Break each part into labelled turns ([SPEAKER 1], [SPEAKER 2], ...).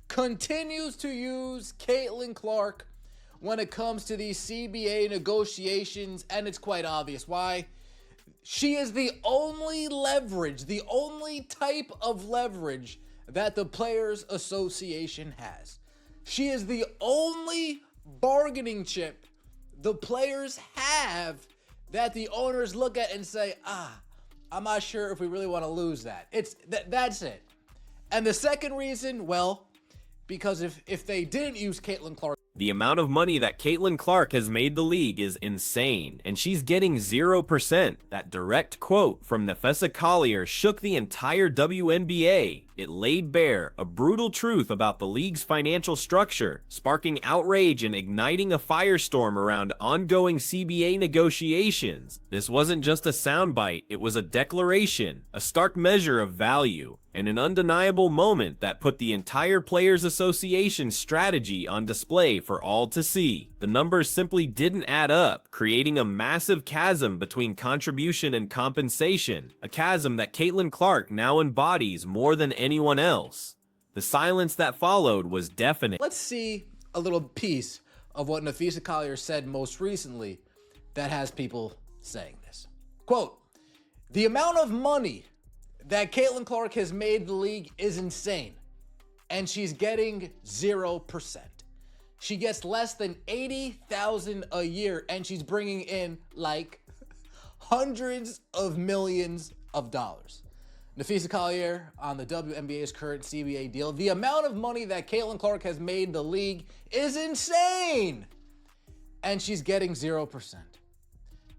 [SPEAKER 1] continues to use Caitlin Clark when it comes to these CBA negotiations, and it's quite obvious why. She is the only leverage, the only type of leverage that the Players Association has. She is the only bargaining chip the players have that the owners look at and say, I'm not sure if we really want to lose that. That's it. And the second reason, well, because if they didn't use Caitlin Clark,
[SPEAKER 2] the amount of money that Caitlin Clark has made the league is insane, and she's getting 0%. That direct quote from Nafessa Collier shook the entire WNBA. It laid bare a brutal truth about the league's financial structure, sparking outrage and igniting a firestorm around ongoing CBA negotiations. This wasn't just a soundbite, it was a declaration, a stark measure of value, and an undeniable moment that put the entire Players Association strategy on display for all to see. The numbers simply didn't add up, creating a massive chasm between contribution and compensation, a chasm that Caitlin Clark now embodies more than anyone else. The silence that followed was deafening.
[SPEAKER 1] Let's see a little piece of what Nafessa Collier said most recently that has people saying this. Quote, "The amount of money that Caitlin Clark has made the league is insane, and she's getting 0%. She gets less than $80,000 a year, and she's bringing in like hundreds of millions of dollars." Nafessa Collier on the WNBA's current CBA deal. "The amount of money that Caitlin Clark has made the league is insane, and she's getting 0%.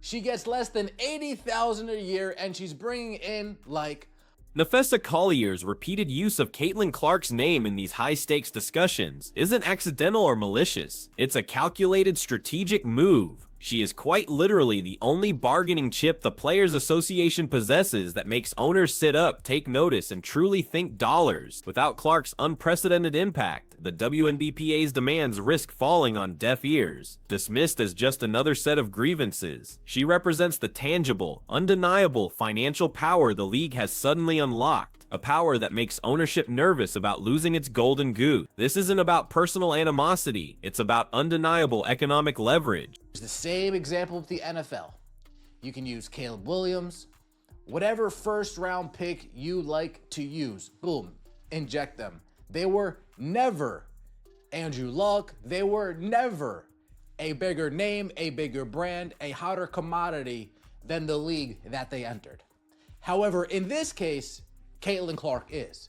[SPEAKER 1] She gets less than $80,000 a year, and she's bringing in like..."
[SPEAKER 2] Nafessa Collier's repeated use of Caitlin Clark's name in these high-stakes discussions isn't accidental or malicious. It's a calculated strategic move. She is quite literally the only bargaining chip the Players Association possesses that makes owners sit up, take notice, and truly think dollars. Without Clark's unprecedented impact, the WNBPA's demands risk falling on deaf ears. Dismissed as just another set of grievances, she represents the tangible, undeniable financial power the league has suddenly unlocked. A power that makes ownership nervous about losing its golden goose. This isn't about personal animosity, it's about undeniable economic leverage.
[SPEAKER 1] It's the same example with the NFL. You can use Caleb Williams, whatever first round pick you like to use, boom, inject them. They were never Andrew Luck, they were never a bigger name, a bigger brand, a hotter commodity than the league that they entered. However, in this case, Caitlin Clark is.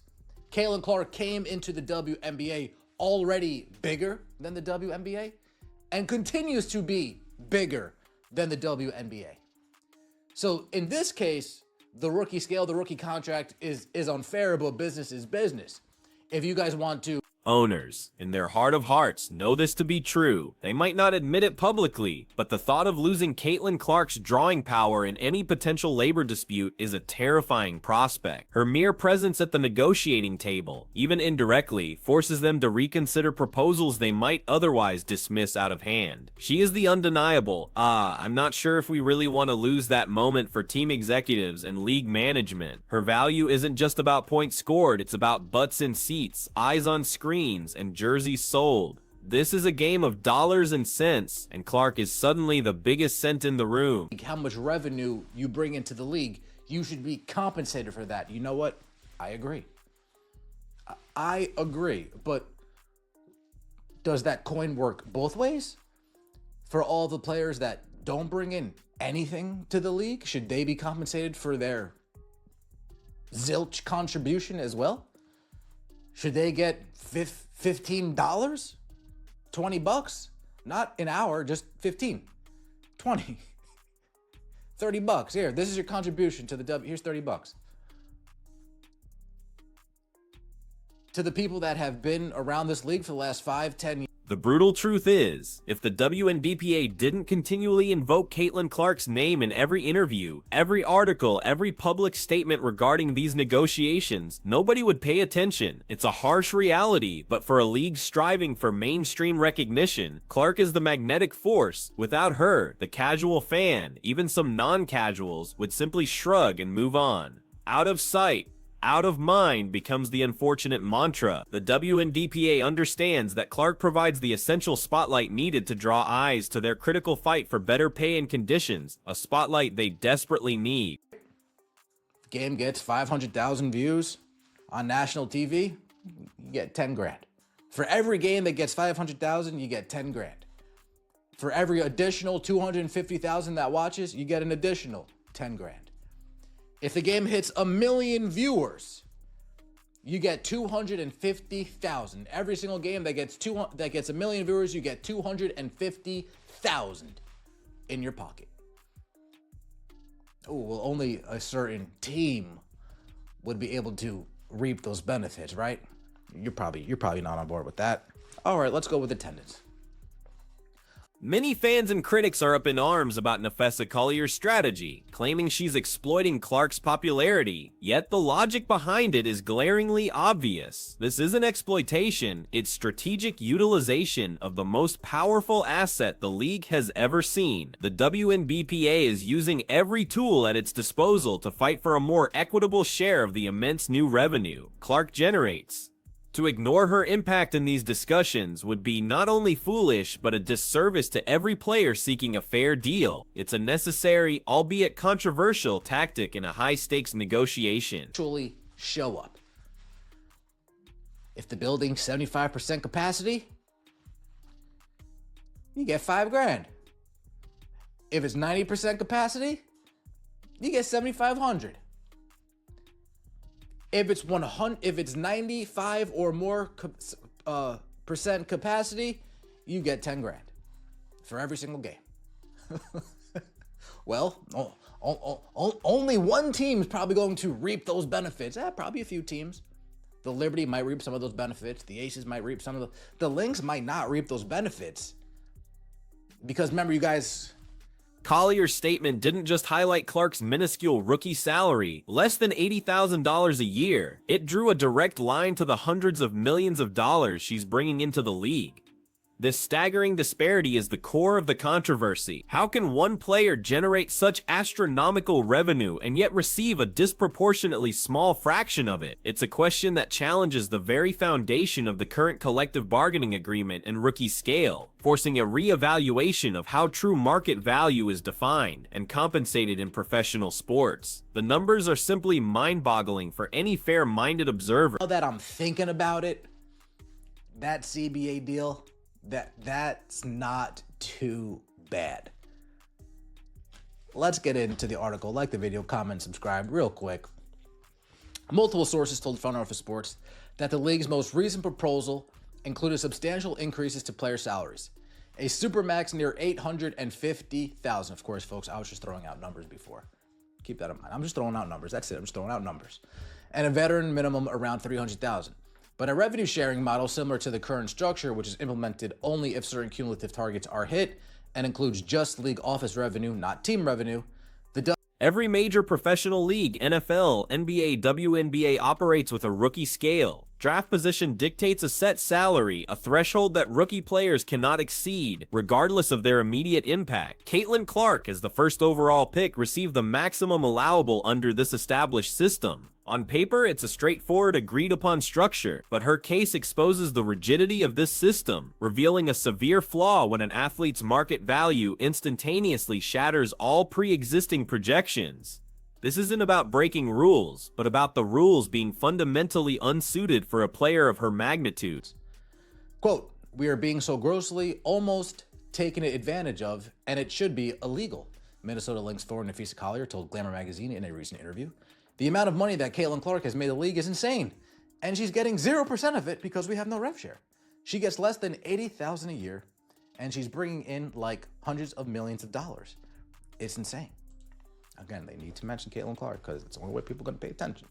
[SPEAKER 1] Caitlin Clark came into the WNBA already bigger than the WNBA and continues to be bigger than the WNBA. So in this case, the rookie scale, the rookie contract is unfair, but business is business. If you guys want to...
[SPEAKER 2] Owners, in their heart of hearts, know this to be true. They might not admit it publicly, but the thought of losing Caitlin Clark's drawing power in any potential labor dispute is a terrifying prospect. Her mere presence at the negotiating table, even indirectly, forces them to reconsider proposals they might otherwise dismiss out of hand. She is the undeniable, I'm not sure if we really want to lose that moment for team executives and league management. Her value isn't just about points scored, it's about butts in seats, eyes on screen, and jerseys sold. This is a game of dollars and cents, and Clark is suddenly the biggest cent in the room.
[SPEAKER 1] How much revenue you bring into the league, you should be compensated for that. You know what? I agree. I agree, but does that coin work both ways? For all the players that don't bring in anything to the league, should they be compensated for their zilch contribution as well? Should they get $15? $20? Not an hour, just 15, 20, 30 bucks. Here, this is your contribution to the W. Here's 30 bucks. To the people that have been around this league for the last 5, 10 years.
[SPEAKER 2] The brutal truth is, if the WNBPA didn't continually invoke Caitlin Clark's name in every interview, every article, every public statement regarding these negotiations, nobody would pay attention. It's a harsh reality, but for a league striving for mainstream recognition, Clark is the magnetic force. Without her, the casual fan, even some non-casuals, would simply shrug and move on. Out of sight, Out of mind becomes the unfortunate mantra. The WNBA understands that Clark provides the essential spotlight needed to draw eyes to their critical fight for better pay and conditions, a spotlight they desperately need.
[SPEAKER 1] Game gets 500,000 views on national TV, you get 10 grand. For every game that gets 500,000, you get 10 grand. For every additional 250,000 that watches, you get an additional 10 grand. If the game hits 1 million viewers, you get 250,000. Every single game that gets 1 million viewers, you get 250,000 in your pocket. Oh, well, only a certain team would be able to reap those benefits, right? You're probably not on board with that. All right, let's go with attendance.
[SPEAKER 2] Many fans and critics are up in arms about Nafessa Collier's strategy, claiming she's exploiting Clark's popularity, yet the logic behind it is glaringly obvious. This isn't exploitation, it's strategic utilization of the most powerful asset the league has ever seen. The WNBA is using every tool at its disposal to fight for a more equitable share of the immense new revenue Clark generates. To ignore her impact in these discussions would be not only foolish, but a disservice to every player seeking a fair deal. It's a necessary, albeit controversial, tactic in a high-stakes negotiation.
[SPEAKER 1] Actually show up. If the building's 75% capacity, you get 5 grand. If it's 90% capacity, you get 7,500. If it's 95 or more percent capacity, you get 10 grand for every single game. Well, only one team is probably going to reap those benefits. Probably a few teams. The Liberty might reap some of those benefits. The Aces might reap some of the Lynx might not reap those benefits. Because remember, you guys,
[SPEAKER 2] Collier's statement didn't just highlight Clark's minuscule rookie salary, less than $80,000 a year. It drew a direct line to the hundreds of millions of dollars she's bringing into the league. This staggering disparity is the core of the controversy. How can one player generate such astronomical revenue and yet receive a disproportionately small fraction of it? It's a question that challenges the very foundation of the current collective bargaining agreement and rookie scale, forcing a re-evaluation of how true market value is defined and compensated in professional sports. The numbers are simply mind-boggling for any fair-minded observer.
[SPEAKER 1] Now that I'm thinking about it, that CBA deal, that's not too bad. Let's get into the article. Like the video, comment, subscribe real quick. Multiple sources told Front Office Sports that the league's most recent proposal included substantial increases to player salaries. A supermax near $850,000. Of course, folks, I was just throwing out numbers before. Keep that in mind. I'm just throwing out numbers. That's it. I'm just throwing out numbers. And a veteran minimum around $300,000. But a revenue sharing model similar to the current structure, which is implemented only if certain cumulative targets are hit and includes just league office revenue, not team revenue.
[SPEAKER 2] Every major professional league, NFL, NBA, WNBA operates with a rookie scale. Draft position dictates a set salary, a threshold that rookie players cannot exceed, regardless of their immediate impact. Caitlin Clark, as the first overall pick, received the maximum allowable under this established system. On paper, it's a straightforward, agreed-upon structure, but her case exposes the rigidity of this system, revealing a severe flaw when an athlete's market value instantaneously shatters all pre-existing projections. This isn't about breaking rules, but about the rules being fundamentally unsuited for a player of her magnitude.
[SPEAKER 1] Quote, "We are being so grossly almost taken advantage of, and it should be illegal," Minnesota Lynx forward Nafessa Collier told Glamour magazine in a recent interview. "The amount of money that Caitlin Clark has made the league is insane, and she's getting 0% of it because we have no rev share. She gets less than $80,000 a year, and she's bringing in like hundreds of millions of dollars. It's insane." Again, they need to mention Caitlin Clark because it's the only way people are going to pay attention.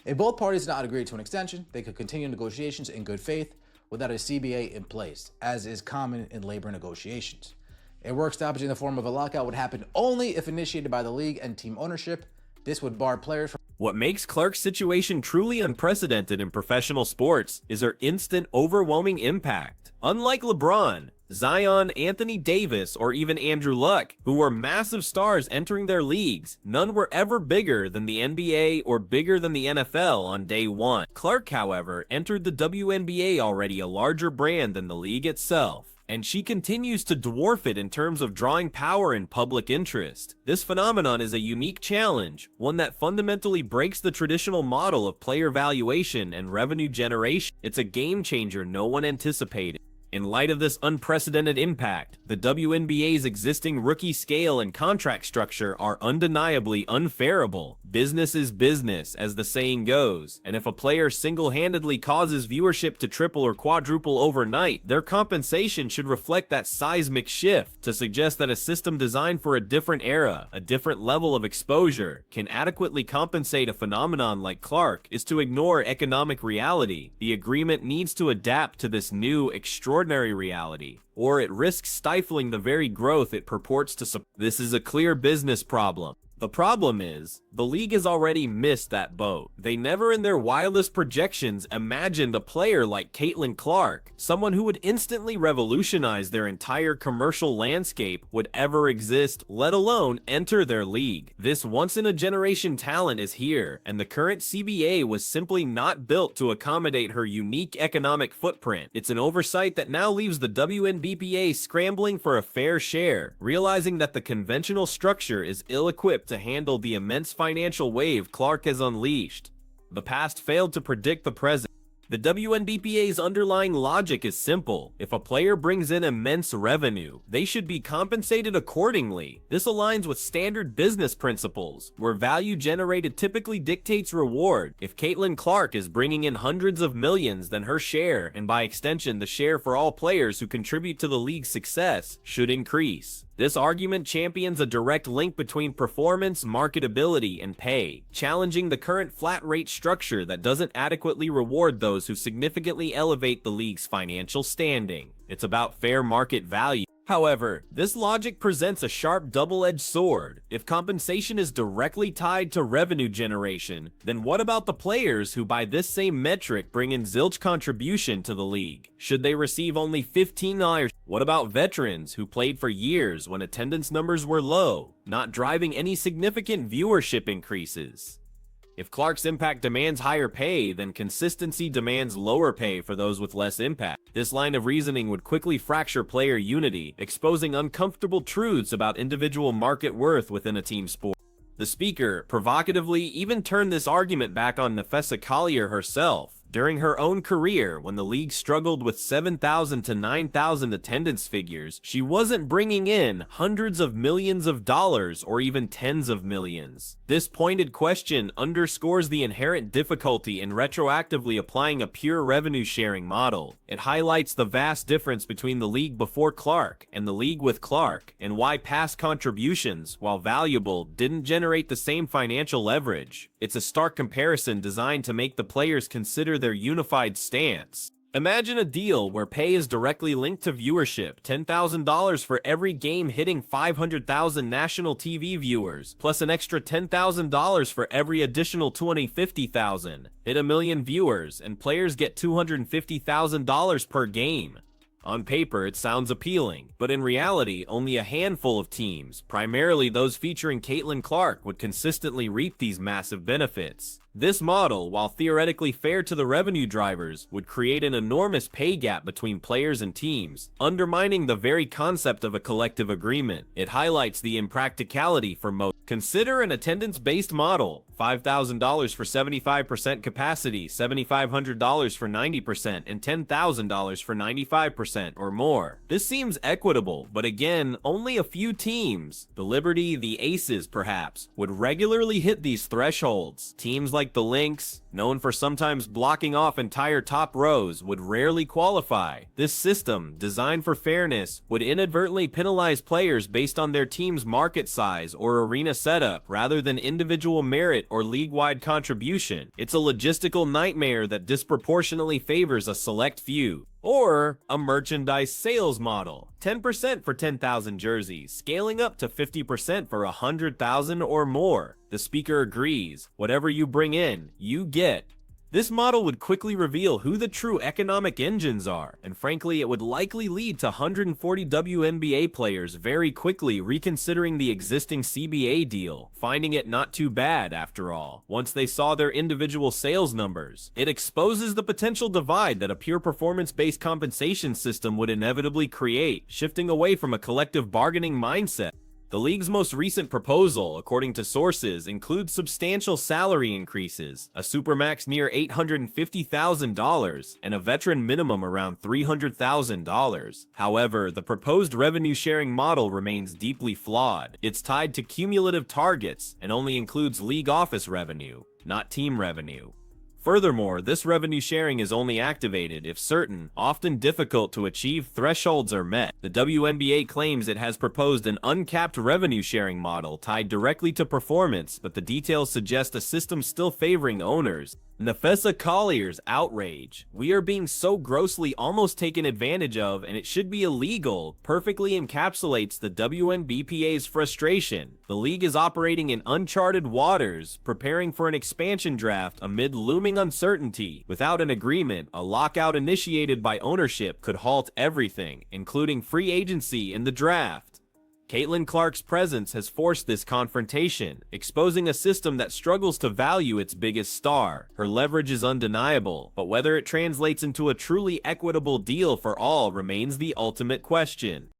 [SPEAKER 1] If both parties did not agree to an extension, they could continue negotiations in good faith without a CBA in place, as is common in labor negotiations. A work stoppage in the form of a lockout would happen only if initiated by the league and team ownership. This would bar players from
[SPEAKER 2] What makes Clark's situation truly unprecedented in professional sports is her instant, overwhelming impact. Unlike LeBron, Zion, Anthony Davis, or even Andrew Luck, who were massive stars entering their leagues, none were ever bigger than the NBA or bigger than the NFL on day one. Clark, however, entered the WNBA already a larger brand than the league itself, and she continues to dwarf it in terms of drawing power and public interest. This phenomenon is a unique challenge, one that fundamentally breaks the traditional model of player valuation and revenue generation. It's a game changer no one anticipated. In light of this unprecedented impact, the WNBA's existing rookie scale and contract structure are undeniably unfairable. Business is business, as the saying goes, and if a player single-handedly causes viewership to triple or quadruple overnight, their compensation should reflect that seismic shift. To suggest that a system designed for a different era, a different level of exposure, can adequately compensate a phenomenon like Clark is to ignore economic reality. The agreement needs to adapt to this new, extraordinary reality, or it risks stifling the very growth it purports to support. This is a clear business problem. The problem is, the league has already missed that boat. They never in their wildest projections imagined a player like Caitlin Clark, someone who would instantly revolutionize their entire commercial landscape, would ever exist, let alone enter their league. This once-in-a-generation talent is here, and the current CBA was simply not built to accommodate her unique economic footprint. It's an oversight that now leaves the WNBA scrambling for a fair share, realizing that the conventional structure is ill-equipped to handle the immense financial wave Clark has unleashed. The past failed to predict the present. The WNBA's underlying logic is simple. If a player brings in immense revenue, they should be compensated accordingly. This aligns with standard business principles, where value generated typically dictates reward. If Caitlin Clark is bringing in hundreds of millions, then her share, and by extension the share for all players who contribute to the league's success, should increase. This argument champions a direct link between performance, marketability, and pay, challenging the current flat rate structure that doesn't adequately reward those who significantly elevate the league's financial standing. It's about fair market value. However, this logic presents a sharp double-edged sword. If compensation is directly tied to revenue generation, then what about the players who by this same metric bring in zilch contribution to the league? Should they receive only $15? What about veterans who played for years when attendance numbers were low, not driving any significant viewership increases? If Clark's impact demands higher pay, then consistency demands lower pay for those with less impact. This line of reasoning would quickly fracture player unity, exposing uncomfortable truths about individual market worth within a team sport. The speaker, provocatively, even turned this argument back on Nafessa Collier herself. During her own career, when the league struggled with 7,000 to 9,000 attendance figures, she wasn't bringing in hundreds of millions of dollars or even tens of millions. This pointed question underscores the inherent difficulty in retroactively applying a pure revenue sharing model. It highlights the vast difference between the league before Clark and the league with Clark, and why past contributions, while valuable, didn't generate the same financial leverage. It's a stark comparison designed to make the players consider their unified stance. Imagine a deal where pay is directly linked to viewership, $10,000 for every game hitting 500,000 national TV viewers, plus an extra $10,000 for every additional 250,000. Hit a million viewers, and players get $250,000 per game. On paper, it sounds appealing, but in reality, only a handful of teams, primarily those featuring Caitlin Clark, would consistently reap these massive benefits. This model, while theoretically fair to the revenue drivers, would create an enormous pay gap between players and teams, undermining the very concept of a collective agreement. It highlights the impracticality for most. Consider an attendance-based model: $5,000 for 75% capacity, $7,500 for 90%, and $10,000 for 95% or more. This seems equitable, but again, only a few teams, the Liberty, the Aces perhaps, would regularly hit these thresholds. Teams like the Lynx, known for sometimes blocking off entire top rows, would rarely qualify. This system, designed for fairness, would inadvertently penalize players based on their team's market size or arena setup rather than individual merit or league-wide contribution. It's a logistical nightmare that disproportionately favors a select few. Or a merchandise sales model, 10% for 10,000 jerseys, scaling up to 50% for 100,000 or more. The speaker agrees, whatever you bring in, you get. This model would quickly reveal who the true economic engines are, and frankly, it would likely lead to 140 WNBA players very quickly reconsidering the existing CBA deal, finding it not too bad after all, once they saw their individual sales numbers. It exposes the potential divide that a pure performance-based compensation system would inevitably create, shifting away from a collective bargaining mindset. The league's most recent proposal, according to sources, includes substantial salary increases, a supermax near $850,000, and a veteran minimum around $300,000. However, the proposed revenue-sharing model remains deeply flawed. It's tied to cumulative targets and only includes league office revenue, not team revenue. Furthermore, this revenue sharing is only activated if certain, often difficult to achieve thresholds are met. The WNBA claims it has proposed an uncapped revenue sharing model tied directly to performance, but the details suggest a system still favoring owners. Nafessa Collier's outrage. "We are being so grossly almost taken advantage of, and it should be illegal," perfectly encapsulates the WNBPA's frustration. The league is operating in uncharted waters, preparing for an expansion draft amid looming uncertainty. Without an agreement, a lockout initiated by ownership could halt everything, including free agency and the draft. Caitlin Clark's presence has forced this confrontation, exposing a system that struggles to value its biggest star. Her leverage is undeniable, but whether it translates into a truly equitable deal for all remains the ultimate question.